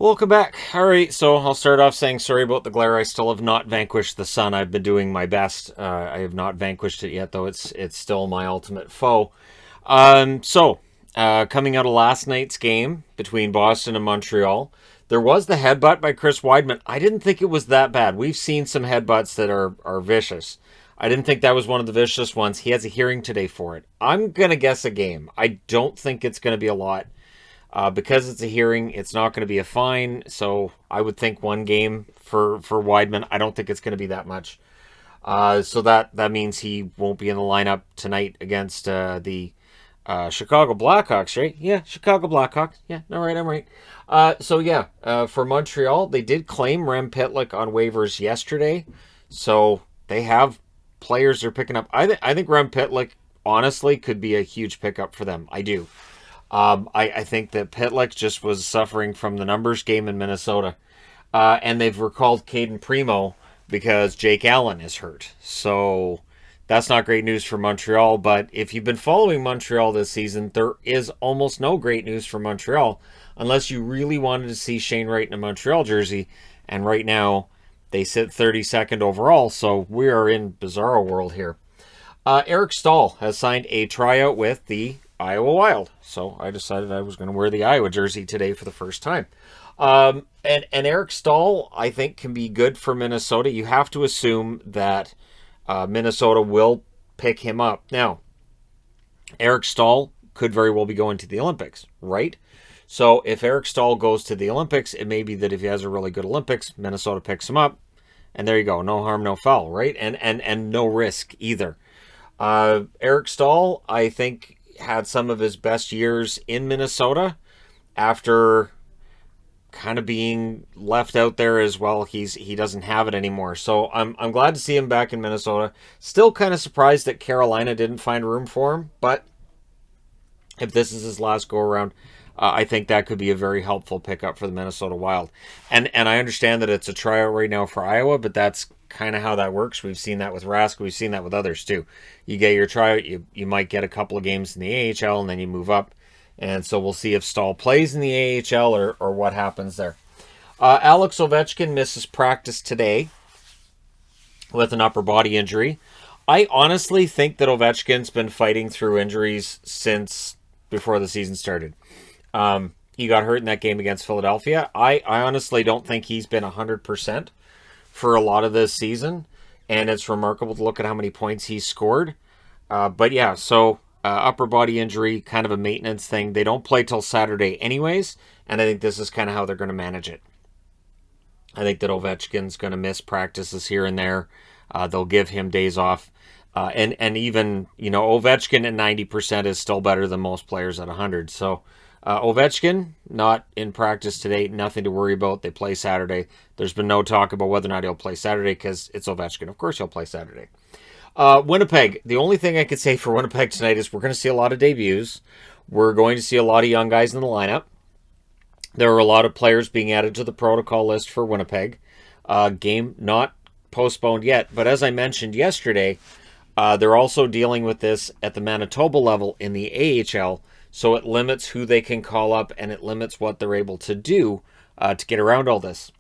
Welcome back. All right, so I'll start off saying sorry about the glare. I still have not vanquished the sun. I've been doing my best. I have not vanquished it yet, though. It's still my ultimate foe. Coming out of last night's game between Boston and Montreal, there was the headbutt by Chris Wideman. I didn't think it was that bad. We've seen some headbutts that are vicious. I didn't think that was one of the vicious ones. He has a hearing today for it. I'm gonna guess a game. I don't think it's gonna be a lot. Because it's a hearing, it's not going to be a fine. So I would think one game for Wideman. I don't think it's going to be that much. So that means he won't be in the lineup tonight against the Chicago Blackhawks, right? Yeah, Chicago Blackhawks. Yeah, all right, I'm right. For Montreal, they did claim Rem Pitlick on waivers yesterday. So they have players they're picking up. I think Rem Pitlick, honestly, could be a huge pickup for them. I do. I think that Pitlick just was suffering from the numbers game in Minnesota. And they've recalled Caden Primo because Jake Allen is hurt. So that's not great news for Montreal. But if you've been following Montreal this season, there is almost no great news for Montreal unless you really wanted to see Shane Wright in a Montreal jersey. And right now, they sit 32nd overall. So we are in bizarro world here. Eric Staal has signed a tryout with the Iowa Wild. So I decided I was going to wear the Iowa jersey today for the first time. And Eric Staal, I think, can be good for Minnesota. You have to assume that Minnesota will pick him up. Now, Eric Staal could very well be going to the Olympics, right? So if Eric Staal goes to the Olympics, it may be that if he has a really good Olympics, Minnesota picks him up. And there you go. No harm, no foul, right? And no risk either. Eric Staal, I think, had some of his best years in Minnesota after kind of being left out there as well. He doesn't have it anymore. So I'm glad to see him back in Minnesota. Still kind of surprised that Carolina didn't find room for him, but if this is his last go around, I think that could be a very helpful pickup for the Minnesota Wild. And I understand that it's a tryout right now for Iowa, but that's kind of how that works. We've seen that with Rask. We've seen that with others too. You get your tryout, you might get a couple of games in the AHL, and then you move up. And so we'll see if Staal plays in the AHL or what happens there. Alex Ovechkin misses practice today with an upper body injury. I honestly think that Ovechkin's been fighting through injuries since before the season started. He got hurt in that game against Philadelphia. I honestly don't think he's been 100% for a lot of this season, and it's remarkable to look at how many points he's scored. Upper body injury, kind of a maintenance thing. They don't play till Saturday anyways, and I think this is kind of how they're going to manage it. I think that Ovechkin's going to miss practices here and there. They'll give him days off. And even, Ovechkin at 90% is still better than most players at 100. So Ovechkin, not in practice today, nothing to worry about. They play Saturday. There's been no talk about whether or not he'll play Saturday because it's Ovechkin. Of course he'll play Saturday. Winnipeg, the only thing I could say for Winnipeg tonight is we're going to see a lot of debuts. We're going to see a lot of young guys in the lineup. There are a lot of players being added to the protocol list for Winnipeg. Game not postponed yet, but as I mentioned yesterday, they're also dealing with this at the Manitoba level in the AHL, so it limits who they can call up and it limits what they're able to do to get around all this.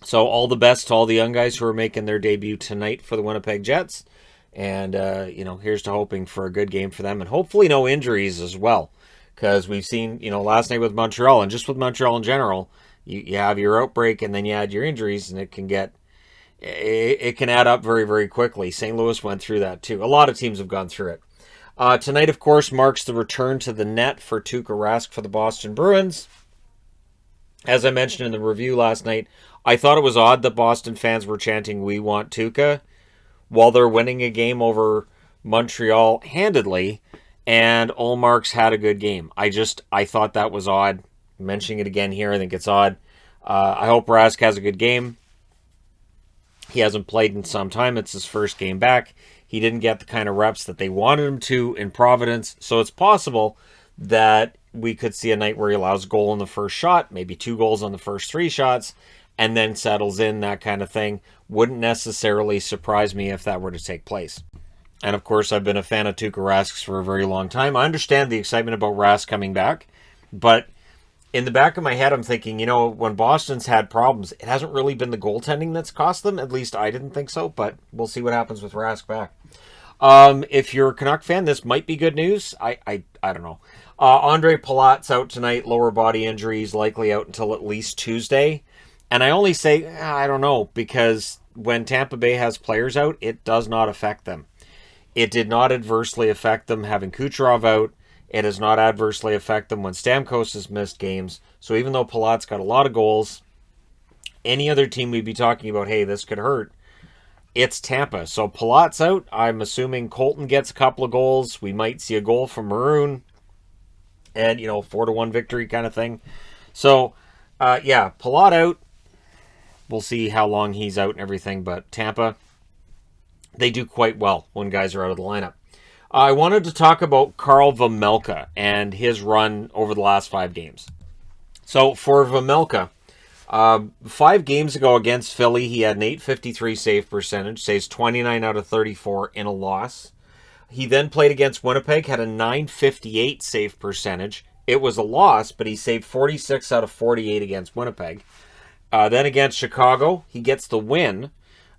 So all the best to all the young guys who are making their debut tonight for the Winnipeg Jets. And, here's to hoping for a good game for them and hopefully no injuries as well. Because we've seen, last night with Montreal and just with Montreal in general, you have your outbreak and then you add your injuries and it can add up very, very quickly. St. Louis went through that too. A lot of teams have gone through it. Tonight, of course, marks the return to the net for Tuukka Rask for the Boston Bruins. As I mentioned in the review last night, I thought it was odd that Boston fans were chanting, "We want Tuukka," while they're winning a game over Montreal handedly, and Ullmark's had a good game. I thought that was odd. I'm mentioning it again here, I think it's odd. I hope Rask has a good game. He hasn't played in some time. It's his first game back. He didn't get the kind of reps that they wanted him to in Providence, so it's possible that we could see a night where he allows a goal on the first shot, maybe 2 goals on the first 3 shots, and then settles in, that kind of thing. Wouldn't necessarily surprise me if that were to take place. And of course, I've been a fan of Tuukka Rask for a very long time. I understand the excitement about Rask coming back, but in the back of my head, I'm thinking, when Boston's had problems, it hasn't really been the goaltending that's cost them. At least I didn't think so, but we'll see what happens with Rask back. If you're a Canuck fan, this might be good news. I don't know. Andre Palat's out tonight, lower body injury. He's likely out until at least Tuesday. And I only say, I don't know, because when Tampa Bay has players out, it does not affect them. It did not adversely affect them having Kucherov out. It does not adversely affect them when Stamkos has missed games. So even though Palat's got a lot of goals, any other team we'd be talking about, hey, this could hurt, it's Tampa. So Palat's out. I'm assuming Colton gets a couple of goals. We might see a goal from Maroon. And, 4-1 victory kind of thing. So, Palat out. We'll see how long he's out and everything. But Tampa, they do quite well when guys are out of the lineup. I wanted to talk about Karl Vejmelka and his run over the last 5 games. So for Vejmelka, 5 games ago against Philly, he had an .853 save percentage, saves 29 out of 34 in a loss. He then played against Winnipeg, had a .958 save percentage. It was a loss, but he saved 46 out of 48 against Winnipeg. Then against Chicago, he gets the win.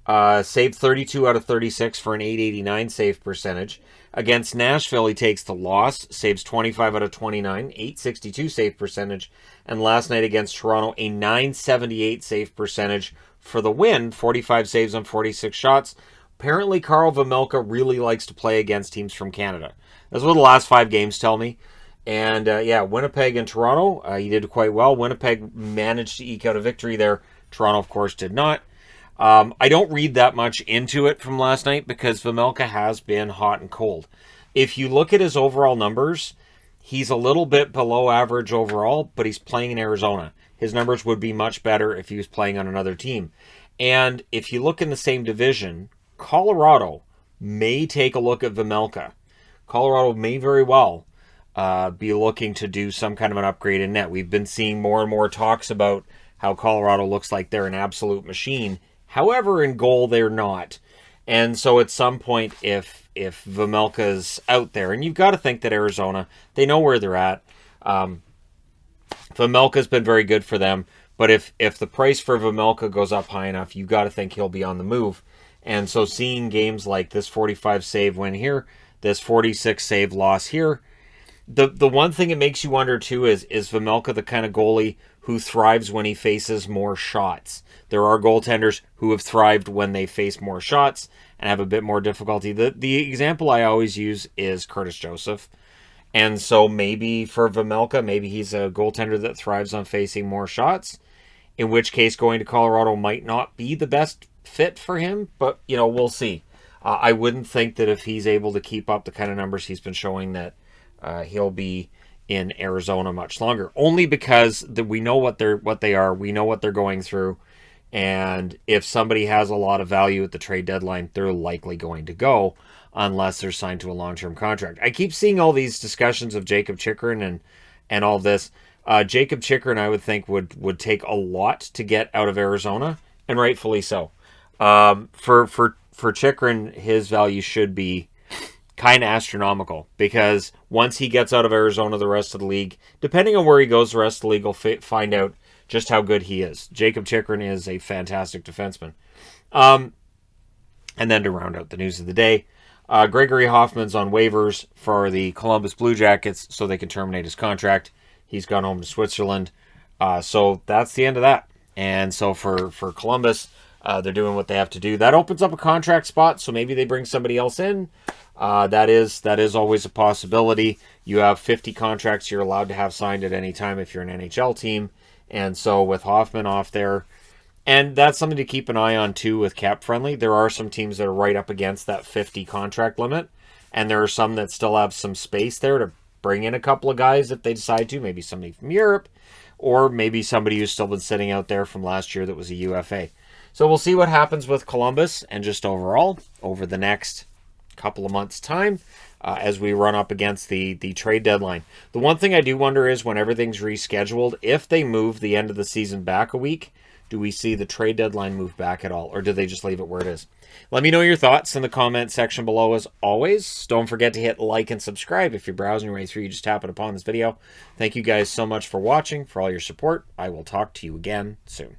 Saved 32 out of 36 for an .889 save percentage. Against Nashville, he takes the loss, saves 25 out of 29, .862 save percentage. And last night against Toronto, a .978 save percentage for the win, 45 saves on 46 shots. Apparently, Karl Vejmelka really likes to play against teams from Canada. That's what the last 5 games tell me. And, Winnipeg and Toronto, he did quite well. Winnipeg managed to eke out a victory there. Toronto, of course, did not. I don't read that much into it from last night because Vejmelka has been hot and cold. If you look at his overall numbers, he's a little bit below average overall, but he's playing in Arizona. His numbers would be much better if he was playing on another team. And if you look in the same division, Colorado may take a look at Vejmelka. Colorado may very well be looking to do some kind of an upgrade in net. We've been seeing more and more talks about how Colorado looks like they're an absolute machine. However, in goal, they're not. And so at some point, if Vejmelka's out there, and you've got to think that Arizona, they know where they're at. Vejmelka's been very good for them. But if the price for Vejmelka goes up high enough, you've got to think he'll be on the move. And so seeing games like this 45 save win here, this 46 save loss here, the one thing it makes you wonder too is Vejmelka the kind of goalie who thrives when he faces more shots? There are goaltenders who have thrived when they face more shots and have a bit more difficulty. The example I always use is Curtis Joseph. And so maybe for Vejmelka, maybe he's a goaltender that thrives on facing more shots, in which case going to Colorado might not be the best fit for him, but, we'll see. I wouldn't think that if he's able to keep up the kind of numbers he's been showing that he'll be in Arizona much longer. Only because we know what they are, we know what they're going through, and if somebody has a lot of value at the trade deadline, they're likely going to go unless they're signed to a long-term contract. I keep seeing all these discussions of Jakob Chychrun and all this. Jakob Chychrun, I would think, would take a lot to get out of Arizona, and rightfully so. For Chychrun, his value should be kind of astronomical because once he gets out of Arizona, the rest of the league, depending on where he goes, the rest of the league will find out just how good he is. Jakob Chychrun is a fantastic defenseman. And then to round out the news of the day, Gregory Hoffman's on waivers for the Columbus Blue Jackets so they can terminate his contract. He's gone home to Switzerland. So that's the end of that. And so for Columbus, they're doing what they have to do. That opens up a contract spot, so maybe they bring somebody else in. That is always a possibility. You have 50 contracts you're allowed to have signed at any time if you're an NHL team. And so with Hoffman off there, and that's something to keep an eye on too with Cap Friendly. There are some teams that are right up against that 50 contract limit, and there are some that still have some space there to bring in a couple of guys if they decide to, maybe somebody from Europe, or maybe somebody who's still been sitting out there from last year that was a UFA. So we'll see what happens with Columbus and just overall over the next couple of months' time. as we run up against the trade deadline. The one thing I do wonder is when everything's rescheduled, if they move the end of the season back a week, do we see the trade deadline move back at all, or do they just leave it where it is? Let me know your thoughts in the comment section below as always. Don't forget to hit like and subscribe if you're browsing your way through. You just tap it upon this video. Thank you guys so much for watching, for all your support. I will talk to you again soon.